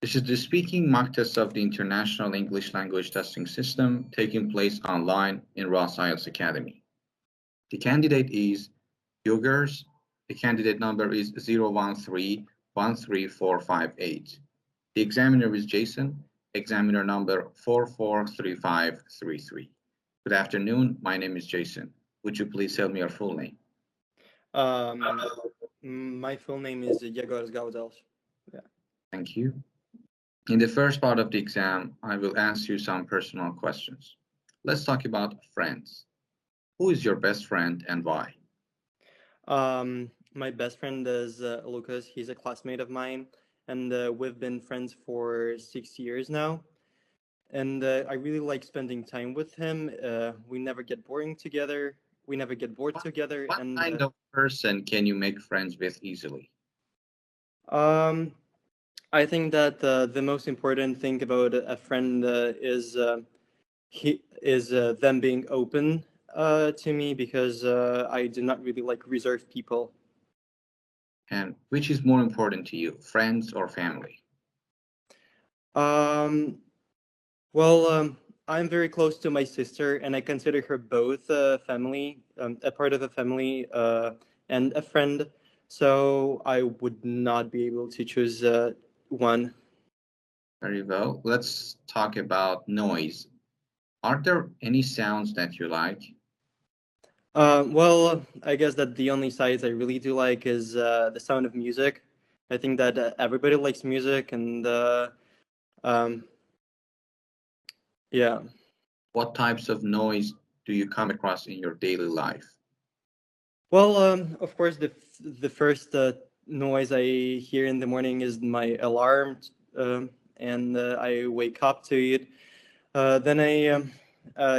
This is the speaking mock test of the International English Language Testing System taking place online in Ross IELTS Academy. The candidate is Yogers. The candidate number is 013-13458. The examiner is Jason, examiner number 443533. Good afternoon, my name is Jason. Would you please tell me your full name? My full name is Yegor Gaudels. Yeah. Thank you. In the first part of the exam, I will ask you some personal questions. Let's talk about friends. Who is your best friend and why? My best friend is Lucas. He's a classmate of mine, and we've been friends for 6 years now. And I really like spending time with him. We never get boring together. We never get bored together. What And kind of person can you make friends with easily? I think that the most important thing about a friend is them being open to me, because I do not really like reserved people. And which is more important to you, friends or family? Well, I'm very close to my sister, and I consider her both a family, a part of a family, and a friend. So I would not be able to choose one. Very well. Let's talk about noise. Are there any sounds that you like? Well, I guess that the only sides I really do like is the sound of music. I think that everybody likes music, and um, yeah. What types of noise do you come across in your daily life? Well, of course, the first noise I hear in the morning is my alarm, and I wake up to it. Then I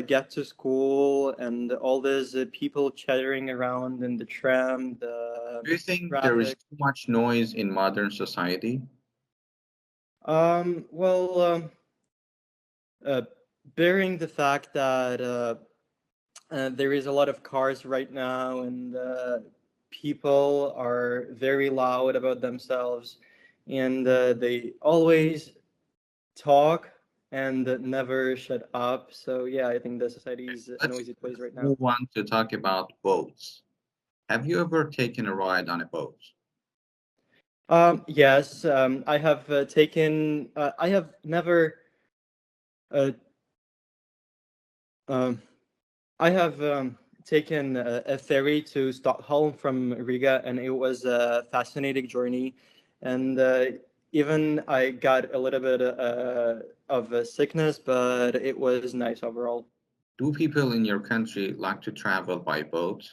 get to school, and all these people chattering around in the tram, the Do you think there is traffic. too much noise in modern society? Well, uh, bearing the fact that there is a lot of cars right now, and people are very loud about themselves, and they always talk and never shut up. So yeah, I think the society is a Let's noisy place right now. move on to talk about boats. Have you ever taken a ride on a boat? Yes, I have taken. I have never. Uh, um, I have taken a ferry to Stockholm from Riga, and it was a fascinating journey. And even I got a little bit of a sickness, but it was nice overall. Do people in your country like to travel by boat?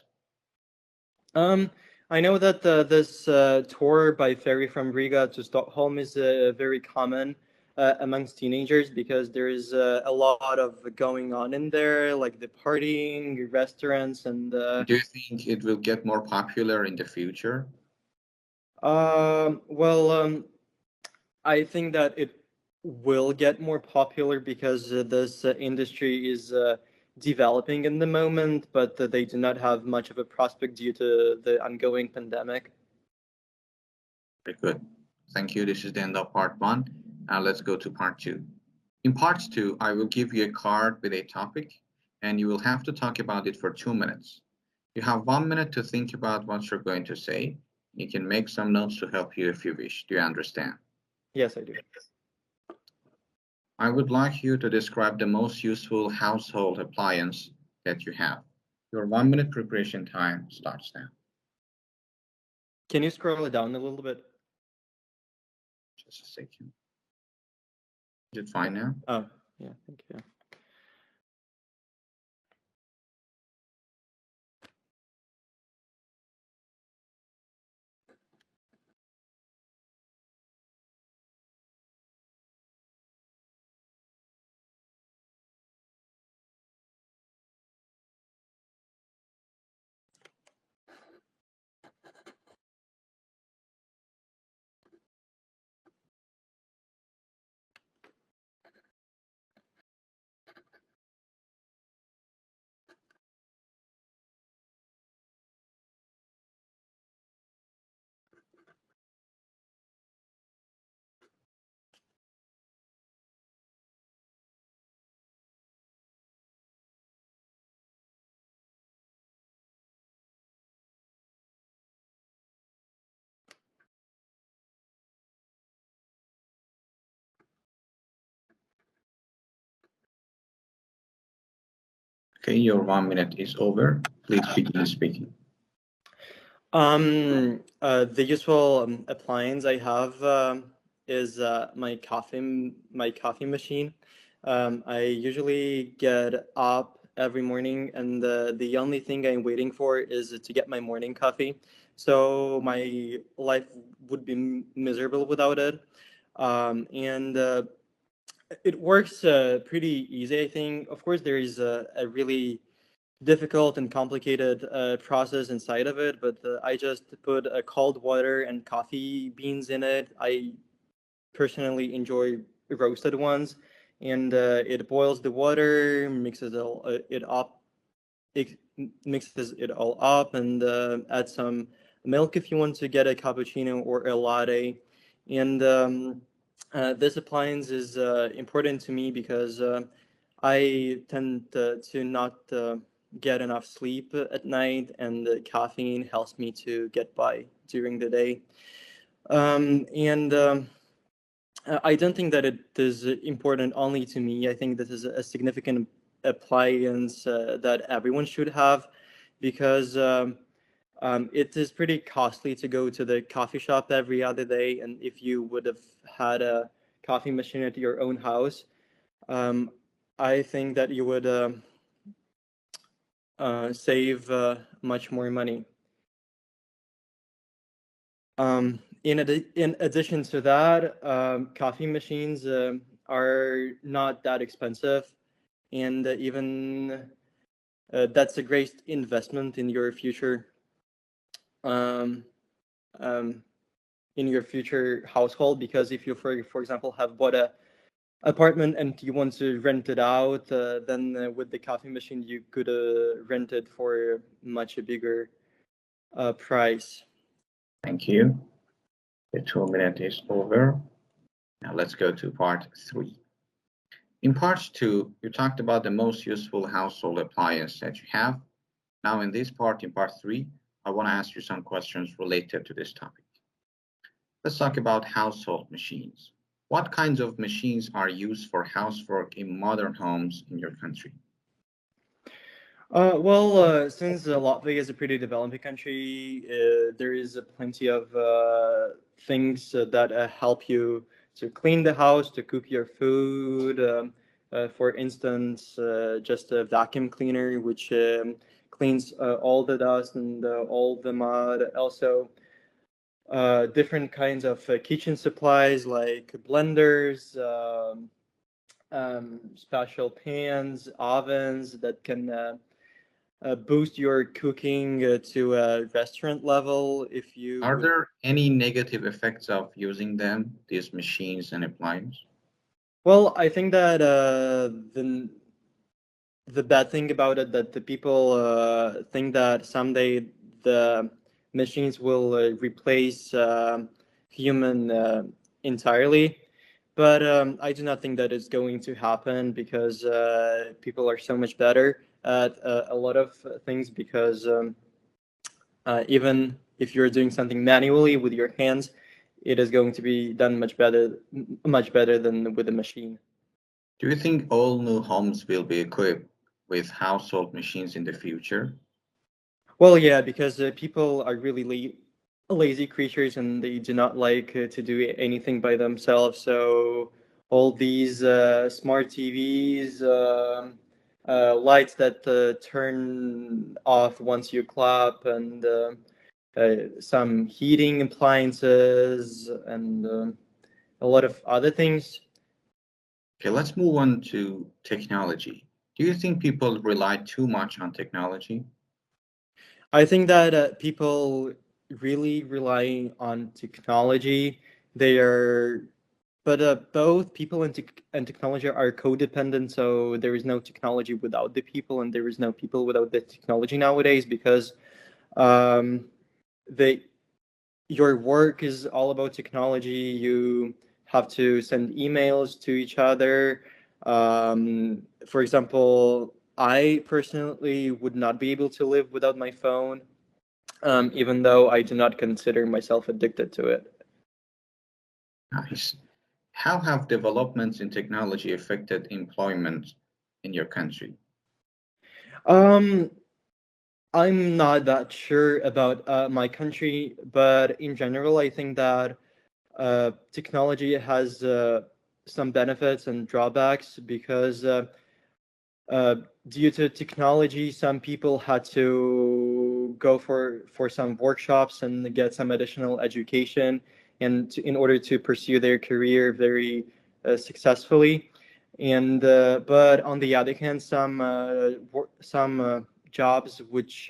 Um, I know that this tour by ferry from Riga to Stockholm is very common amongst teenagers, because there is a lot of going on in there, like the partying, restaurants, and Do you think it will get more popular in the future? well, I think that it will get more popular, because this industry is developing in the moment, but they do not have much of a prospect due to the ongoing pandemic. Very good. Thank you. This is the end of part one. Now let's go to part two. In part two, I will give you a card with a topic, and you will have to talk about it for 2 minutes. You have 1 minute to think about what you're going to say. You can make some notes to help you if you wish. Do you understand? Yes, I do. I would like you to describe the most useful household appliance that you have. Your 1 minute preparation time starts now. Can you scroll it down a little bit? Just a second. Is it fine now? Oh, yeah, thank you. Okay, your 1 minute is over. Please begin speaking. The usual appliance I have is my coffee machine. I usually get up every morning, and the only thing I'm waiting for is to get my morning coffee. So my life would be miserable without it. And it works pretty easy, I think. Of course, there is a really difficult and complicated process inside of it, but I just put cold water and coffee beans in it. I personally enjoy roasted ones, and it boils the water, it mixes it all up, and add some milk if you want to get a cappuccino or a latte. And this appliance is important to me because I tend to not get enough sleep at night, and the caffeine helps me to get by during the day. And I don't think that it is important only to me. I think this is a significant appliance that everyone should have, because it is pretty costly to go to the coffee shop every other day. And if you would have had a coffee machine at your own house, um, I think that you would save much more money. In addition to that, coffee machines are not that expensive, and even that's a great investment um, um, in your future household. Because if you, for example, have bought a apartment and you want to rent it out, then with the coffee machine you could rent it for much a bigger price. Thank you. The 2 minute is over. Now let's go to part 3. In part 2, you talked about the most useful household appliance that you have. Now in this part, in part 3, I want to ask you some questions related to this topic. Let's talk about household machines. What kinds of machines are used for housework in modern homes in your country? Since Latvia is a pretty developing country, there is plenty of things that help you to clean the house, to cook your food. For instance, just a vacuum cleaner, which cleans all the dust and all the mud. Also, different kinds of kitchen supplies like blenders, special pans, ovens that can boost your cooking to a restaurant level if you Are would. there any negative effects of using them, these machines and appliances? Well, I think that the bad thing about it, that the people think that someday the machines will replace human entirely. But I do not think that it's going to happen, because people are so much better at a lot of things. Because even if you're doing something manually with your hands, it is going to be done much better than with a machine. Do you think all new homes will be equipped with household machines in the future? Well, yeah, because people are really lazy creatures, and they do not like to do anything by themselves. So all these smart TVs, lights that turn off once you clap, and some heating appliances, and a lot of other things. Okay, let's move on to technology. Do you think people rely too much on technology? I think that people really rely on technology. They are, but both people and technology are codependent. So there is no technology without the people, and there is no people without the technology nowadays. Because um, they your work is all about technology. You have to send emails to each other. For example, I personally would not be able to live without my phone, even though I do not consider myself addicted to it. Nice. How have developments in technology affected employment in your country? Um, I'm not that sure about my country, but in general, I think that technology has some benefits and drawbacks because uh, due to technology, some people had to go for some workshops and get some additional education, and in order to pursue their career very successfully. And but on the other hand, some jobs which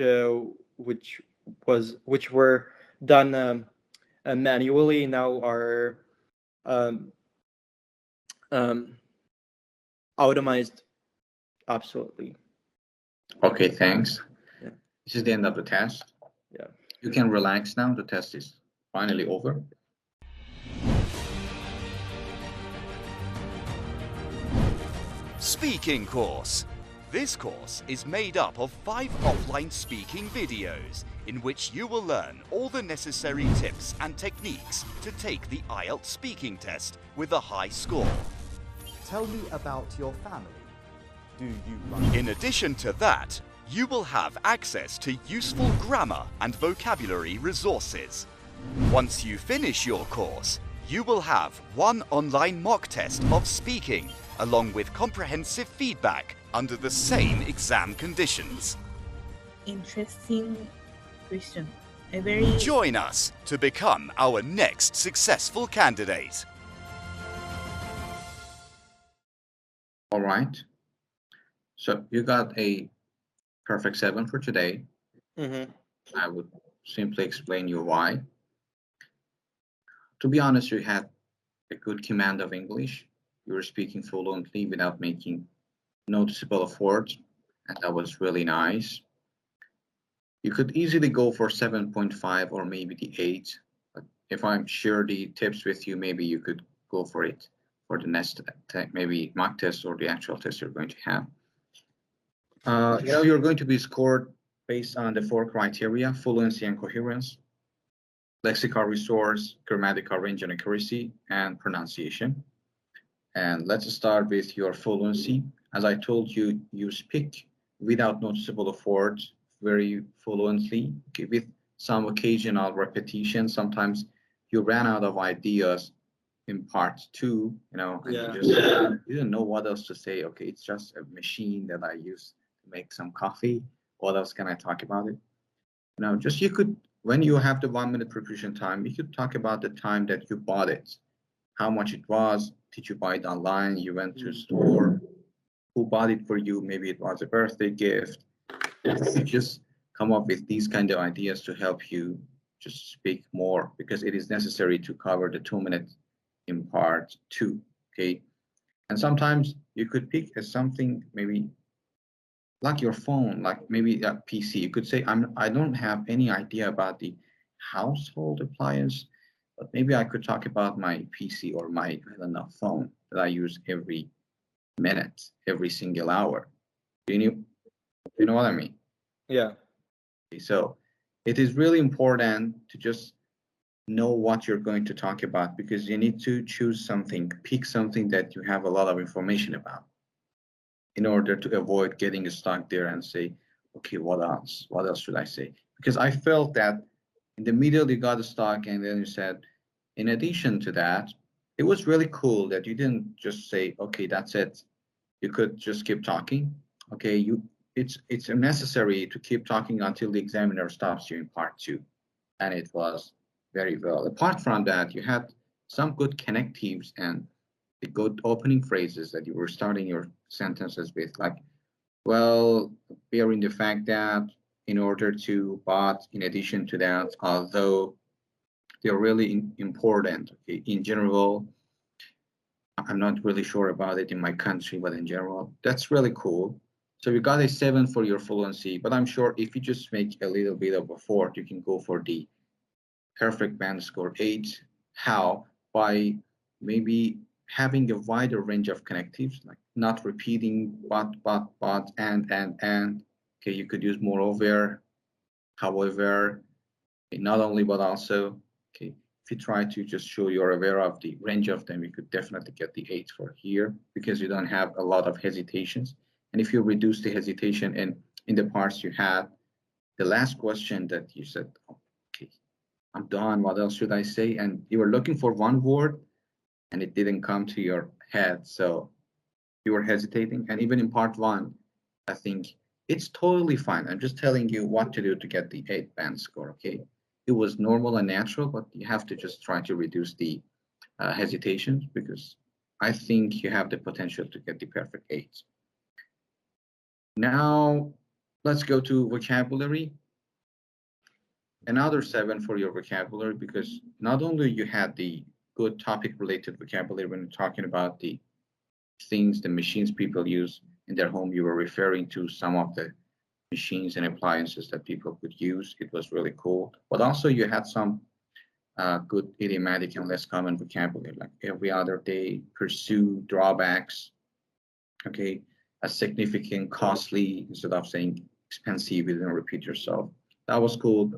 were done manually now are um, um, automized. Absolutely. Okay, thanks. Yeah. This is the end of the test. Yeah. You can relax now. The test is finally over. Speaking course. This course is made up of 5 offline speaking videos in which you will learn all the necessary tips and techniques to take the IELTS speaking test with a high score. Tell me about your family. Do you like... In addition to that, you will have access to useful grammar and vocabulary resources. Once you finish your course, you will have 1 online mock test of speaking along with comprehensive feedback under the same exam conditions. Interesting question. A very... Join us to become our next successful candidate. All right. So you got a perfect 7 for today. Mm-hmm. I would simply explain you why. To be honest, you had a good command of English. You were speaking fluently without making noticeable effort, and that was really nice. You could easily go for 7.5 or maybe the 8. But if I'm sure the tips with you, maybe you could go for it for the next maybe mock test or the actual test you're going to have. You're going to be scored based on the 4 criteria: fluency and coherence, lexical resource, grammatical range and accuracy, and pronunciation. And let's start with your fluency. As I told you, you speak without noticeable effort very fluently, with some occasional repetition. Sometimes you ran out of ideas in part 2, and Yeah. you didn't know what else to say. Okay, it's just a machine that I use to make some coffee. What else can I talk about it? Just you could, when you have the 1-minute preparation time, you could talk about the time that you bought it, how much it was. Did you buy it online? You went to a store? Who bought it for you? Maybe it was a birthday gift. You just come up with these kind of ideas to help you just speak more, because it is necessary to cover the 2 minutes in part 2. Okay. And sometimes you could pick as something maybe like your phone, like maybe a PC. You could say, I don't have any idea about the household appliance, but maybe I could talk about my PC or my, I don't know, phone that I use every minute, every single hour. You know what I mean? Yeah. Okay, so it is really important to just know what you're going to talk about, because you need to choose something, pick something that you have a lot of information about, in order to avoid getting stuck there and say, okay, what else? What else should I say? Because I felt that in the middle you got stuck, and then you said, in addition to that, it was really cool that you didn't just say, okay, that's it. You could just keep talking. Okay, it's necessary to keep talking until the examiner stops you in part 2. And it was very well. Apart from that, you had some good connectives and the good opening phrases that you were starting your sentences with, like, well, bearing the fact that, in order to, but, in addition to that, although, they're really important. Okay? In general, I'm not really sure about it in my country, but in general, that's really cool. So you got a 7 for your fluency, but I'm sure if you just make a little bit of effort, you can go for the perfect band score 8. How? By maybe having a wider range of connectives, like not repeating but, and. Okay, you could use moreover, however, okay, not only, but also. Okay, if you try to just show you're aware of the range of them, you could definitely get the 8 for here, because you don't have a lot of hesitations. And if you reduce the hesitation and in the parts you had, the last question that you said, okay, I'm done, what else should I say? And you were looking for one word and it didn't come to your head. So you were hesitating. And even in part one, I think it's totally fine. I'm just telling you what to do to get the 8 band score, okay? It was normal and natural, but you have to just try to reduce the hesitations, because I think you have the potential to get the perfect 8. Now, let's go to vocabulary. Another 7 for your vocabulary, because not only you had the good topic-related vocabulary when you're talking about the things, the machines people use in their home, you were referring to some of the machines and appliances that people could use. It was really cool. But also you had some good idiomatic and less common vocabulary, like every other day, pursue, drawbacks, okay, a significant, costly, instead of saying expensive, you didn't repeat yourself. That was cool.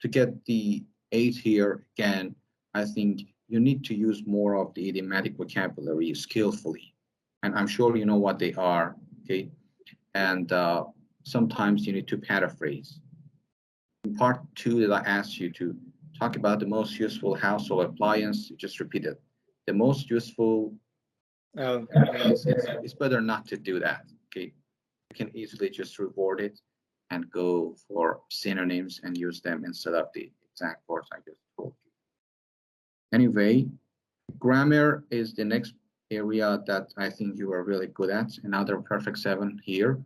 To get the 8 here, again, I think you need to use more of the idiomatic vocabulary skillfully. And I'm sure you know what they are, okay? And sometimes you need to paraphrase. In part 2 that I asked you to talk about the most useful household appliance, you just repeat it. The most useful, it's better not to do that, okay? You can easily just reword it and go for synonyms and use them instead of the exact words I just told you. Anyway, grammar is the next area that I think you are really good at. Another perfect 7 here.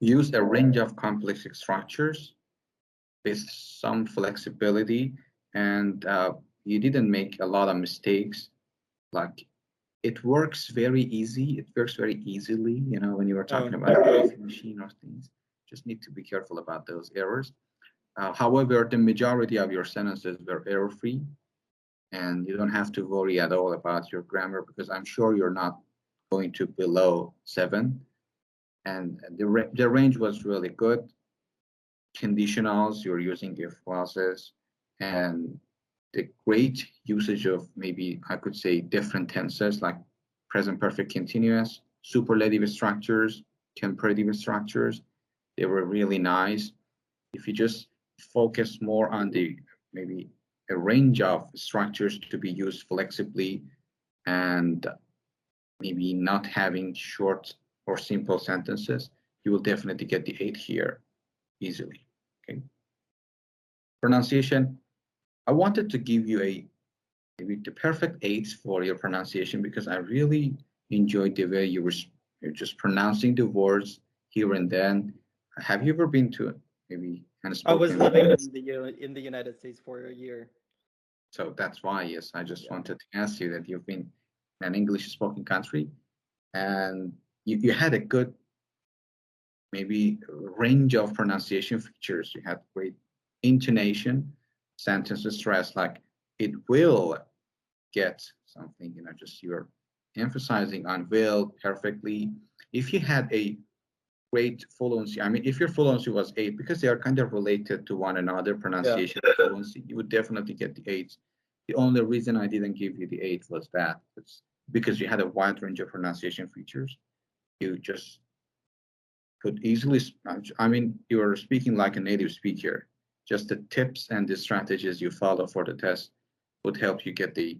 Use a range of complex structures with some flexibility, and you didn't make a lot of mistakes. Like, it works very easy. It works very easily, you know, when you were talking about a coffee machine or things. Just need to be careful about those errors. However, the majority of your sentences were error-free, and you don't have to worry at all about your grammar, because I'm sure you're not going to below 7. And the range was really good. Conditionals, you're using if clauses, and the great usage of, maybe I could say, different tenses like present perfect continuous, superlative structures, comparative structures. They were really nice. If you just focus more on the maybe a range of structures to be used flexibly, and maybe not having short or simple sentences, you will definitely get the 8 here easily. Okay. Pronunciation, I wanted to give you maybe the perfect 8 for your pronunciation, because I really enjoyed the way you're just pronouncing the words here and then. Have you ever been to maybe I was living in the United States for a year. So that's why, yes, I just wanted to ask you that you've been in an English-spoken country, and you had a good maybe range of pronunciation features. You had great intonation, sentence stress, like it will get something, you know, just you're emphasizing on will perfectly. If you had a great fluency, I mean, if your fluency was 8, because they are kind of related to one another, pronunciation and fluency, you would definitely get the 8. The only reason I didn't give you the 8 was that it's because you had a wide range of pronunciation features. You just could easily, I mean, you are speaking like a native speaker. Just the tips and the strategies you follow for the test would help you get the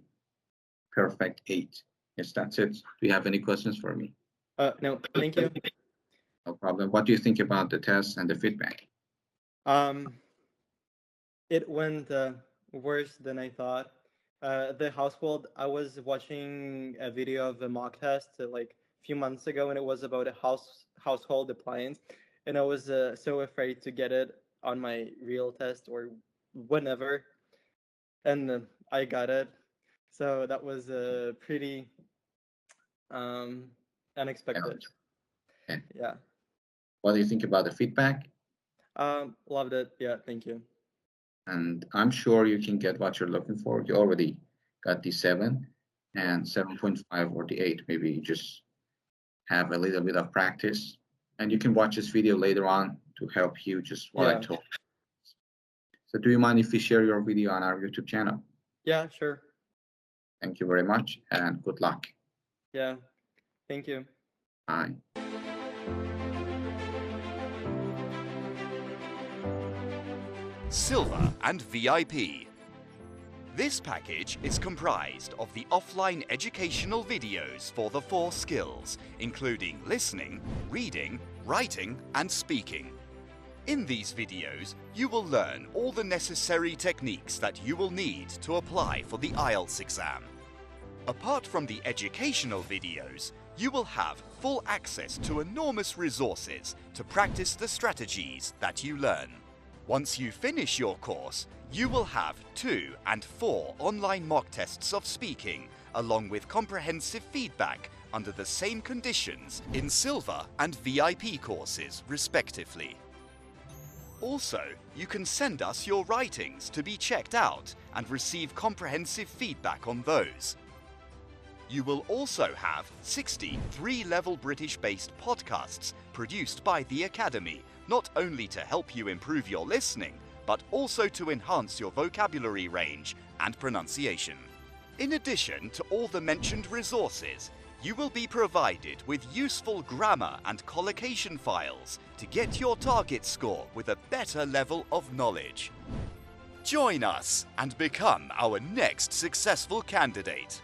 perfect 8. Yes, that's it. Do you have any questions for me? No, thank you. No problem. What do you think about the test and the feedback? It went worse than I thought. The household, I was watching a video of a mock test like a few months ago, and it was about a household appliance, and I was so afraid to get it on my real test or whenever, and I got it. So that was pretty unexpected. Okay. Yeah. What do you think about the feedback? Loved it. Yeah, thank you. And I'm sure you can get what you're looking for. You already got the 7 and 7.5 or the 8. Maybe you just have a little bit of practice, and you can watch this video later on to help you just what I told. So do you mind if we share your video on our YouTube channel? Yeah, sure. Thank you very much, and good luck. Yeah, thank you. Bye. Silver and VIP. This package is comprised of the offline educational videos for the 4 skills, including listening, reading, writing, and speaking. In these videos, you will learn all the necessary techniques that you will need to apply for the IELTS exam. Apart from the educational videos, you will have full access to enormous resources to practice the strategies that you learn. Once you finish your course, you will have 2 and 4 online mock tests of speaking, along with comprehensive feedback under the same conditions in Silver and VIP courses, respectively. Also, you can send us your writings to be checked out and receive comprehensive feedback on those. You will also have 60 3-level British-based podcasts produced by the Academy, not only to help you improve your listening, but also to enhance your vocabulary range and pronunciation. In addition to all the mentioned resources, you will be provided with useful grammar and collocation files to get your target score with a better level of knowledge. Join us and become our next successful candidate.